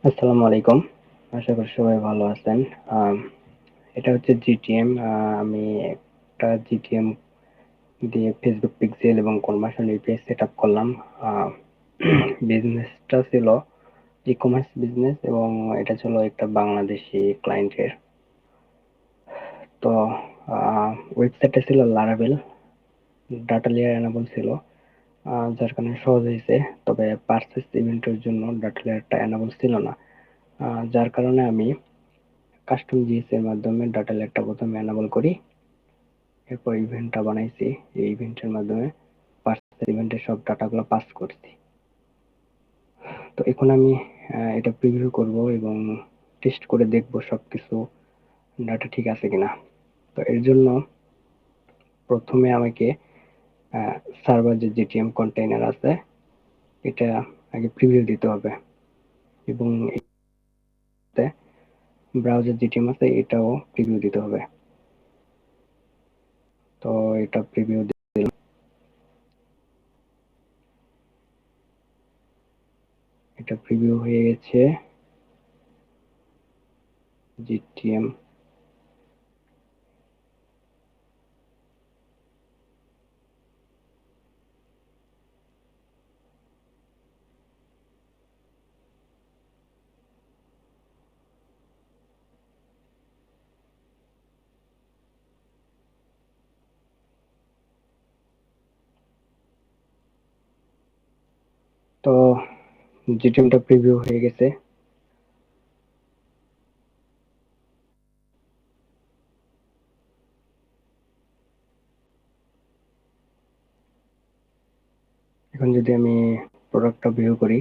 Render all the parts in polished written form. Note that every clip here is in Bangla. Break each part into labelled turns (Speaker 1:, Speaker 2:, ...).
Speaker 1: আসসালামু আলাইকুম। আশা করি সবাই ভালো আছেন। আম এটা হচ্ছে জিটিএম। আমি একটা জিটিএম দিয়ে ফেসবুক পিক্সেল এবং কনভার্সন এপিআই সেটআপ করলাম। আ বিজনেসটা ছিল ই-কমার্স বিজনেস এবং এটা ছিল একটা বাংলাদেশি ক্লায়েন্টের। তো আ ওয়েবসাইটটা ছিল লারাভেল, ডাটা লেয়ার এনেবল ছিল। যার কারণে সহজ হয়েছে। তবে পারচেজ ইভেন্টের জন্য ডাটা লেয়ারটা এনেবল ছিল না। যার কারণে আমি কাস্টম জিএস এর মাধ্যমে ডাটা লেয়ারটা প্রথমে এনেবল করি, এরপর ইভেন্টটা বানাইছি। এই ইভেন্টের মাধ্যমে পার্সেল ইভেন্টের সব ডাটাগুলো পাস করছি। তো এখন আমি এটা প্রিভিউ করব এবং টেস্ট করে দেখব সবকিছু ডাটা ঠিক আছে কিনা। তো এর জন্য প্রথমে আমাকে সার্ভার যে জিটিএম কন্টেইনার আছে এটা আগে প্রিভিউ দিতে হবে এবং এতে ব্রাউজার জিটিএম আছে এটাও প্রিভিউ দিতে হবে। তো এটা প্রিভিউ দিলাম, এটা প্রিভিউ হয়ে গেছে। জিটিএম তো জিটিএমটা প্রিভিউ হয়ে গেছে। এখন যদি আমি প্রোডাক্টটা ভিউ করি,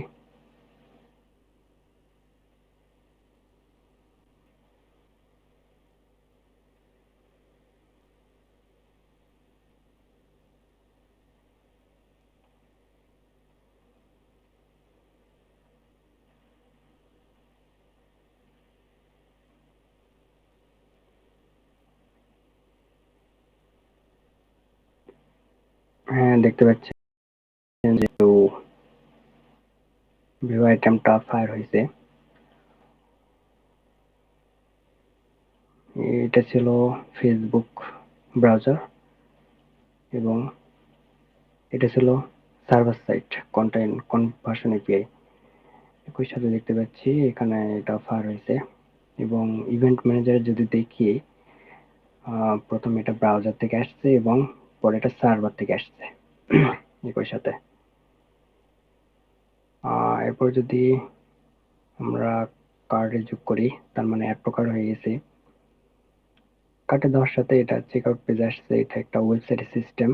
Speaker 1: হ্যাঁ দেখতে পাচ্ছেন যে ভিউ আইটেমটা ফায়ার হয়েছে। এটা ছিল ফেসবুক ব্রাউজার এবং এটা ছিল সার্ভার সাইড কনভার্সন এপিআই। একই সাথে দেখতে পাচ্ছি এখানে এটা ফায়ার হয়েছে এবং ইভেন্ট ম্যানেজারে যদি দেখি প্রথমে এটা ব্রাউজার থেকে আসছে এবং পরে এটা সার্ভার থেকে আসছে একই সাথে। এরপর যদি আমরা কার্ডে যোগ করি তার মানে অ্যাড টু কার্ট হয়ে গেছে। কার্ডে দেওয়ার সাথে এটা চেক আউট পেজ আসছে, এটা একটা ওয়েবসাইট সিস্টেম।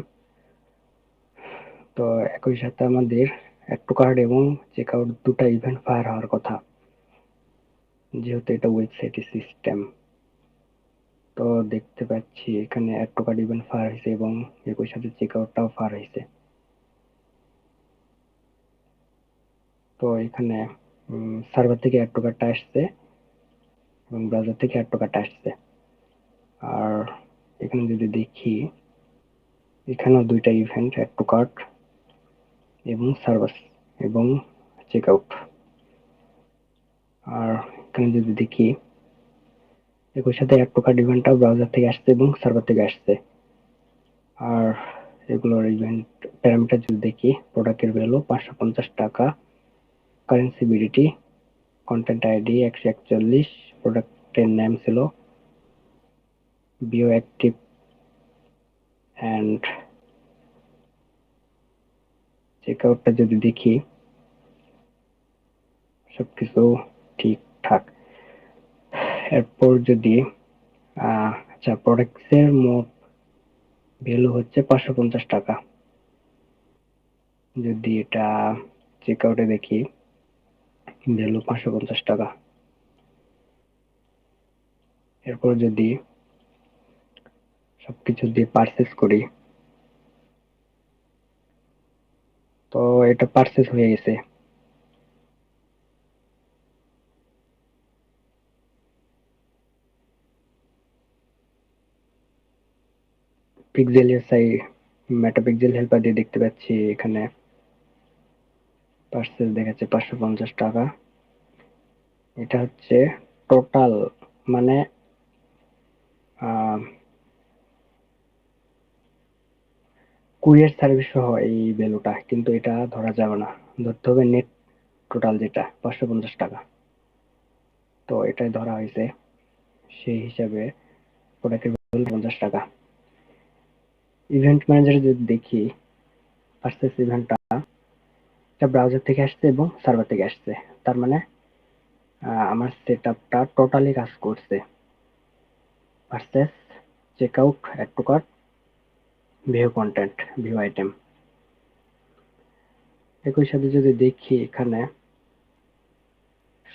Speaker 1: তো একই সাথে আমাদের অ্যাড টু কার্ট এবং চেক আউট দুটা ইভেন্ট ফায়ার হওয়ার কথা, যেহেতু এটা ওয়েবসাইট সিস্টেম। তো দেখতে পাচ্ছি এখানে add to cart event fire হয়েছে এবং একই সাথে চেক আউটটাও ফায়ার হয়েছে। তো এখানে সার্ভার থেকে অ্যাড টু কার্টটা আসছে এবং ব্রাউজার থেকে অ্যাড টু কার্টটা আসছে। আর এখানে যদি দেখি এখানেও দুইটা ইভেন্ট, অ্যাড টু কার্ট এবং সার্ভার এবং চেক আউট। আর এখানে যদি দেখি একই সাথে অ্যাড টু কার্ট ইভেন্টটাও ব্রাউজার থেকে আসছে এবং সার্ভার থেকে আসছে। আর এগুলোর ইভেন্ট প্যারামিটার যদি দেখি, প্রোডাক্টের ভ্যালু 550 টাকা, কারেন্সি বিডিটি, কন্টেন্ট আইডি 141, প্রোডাক্টের নাম ছিল বিও অ্যাক্টিভ অ্যান্ড চেক আউটটা যদি দেখি সবকিছু ঠিকঠাক। এরপর যদি আচ্ছা, প্রোডাক্টসের মোট ভ্যালু হচ্ছে 550 টাকা। যদি এটা চেক আউটে দেখি ভ্যালু 550 টাকা। এরপর যদি সবকিছু দিয়ে পারচেজ করি, তো এটা পারচেজ হয়ে গেছে। পিক্সেলের সাই মেটাপিক্সেল হেল্পার দিয়ে দেখতে পাচ্ছি এখানে পারচেজ দেখাচ্ছে 550 টাকা। এটা হচ্ছে টোটাল, মানে কুরিয়ার সার্ভিস সহ এই ভ্যালুটা, কিন্তু এটা ধরা যাবে না, ধরতে হবে নেট টোটাল যেটা 550 টাকা। তো এটাই ধরা হয়েছে, সেই হিসাবে প্রোডাক্টের ভ্যালু 50 টাকা। ইভেন্ট ম্যানেজারে যদি দেখি, পারচেস ইভেন্টটা এটা ব্রাউজার থেকে আসছে এবং সার্ভার থেকে আসছে, তার মানে আমার সেট আপটা টোটালি কাজ করছে। Purchase, check out, add to cart, view content, view item. একই সাথে যদি দেখি এখানে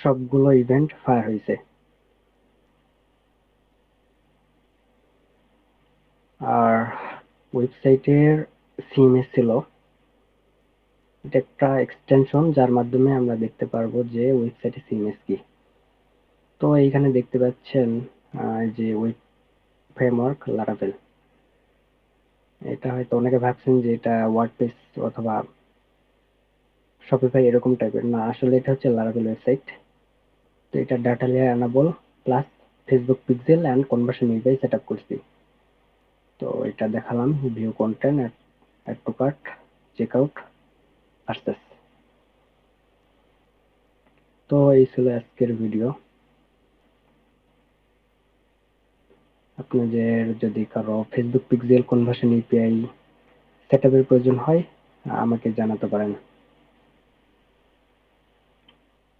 Speaker 1: সবগুলো ইভেন্ট ফায়ার হয়েছে। আর ওয়েবসাইটের সিএমএস ছিল, এটা একটা এক্সটেনশন যার মাধ্যমে আমরা দেখতে পারবো যে ওয়েবসাইটের সিএমএস কি। তো এইখানে দেখতে পাচ্ছেন যে ওয়েব ফ্রেমওয়ার্ক লারাভেল। এটা হয়তো অনেকে ভাবছেন যে এটা ওয়ার্ডপ্রেস অথবা শপিফাই এরকম টাইপের, না আসলে এটা হচ্ছে লারাভেল ওয়েবসাইট। তো এটা data layer enable plus Facebook pixel and conversion UI set up করছি। তো এটা দেখালাম, view content, add to cart, check out, purchase. তো এই ছিল আজকের ভিডিও। আপনাদের যদি কারো ফেসবুক পিক্সেল কনভার্সন এপিআই সেটআপের প্রয়োজন হয় আমাকে জানাতে পারেন।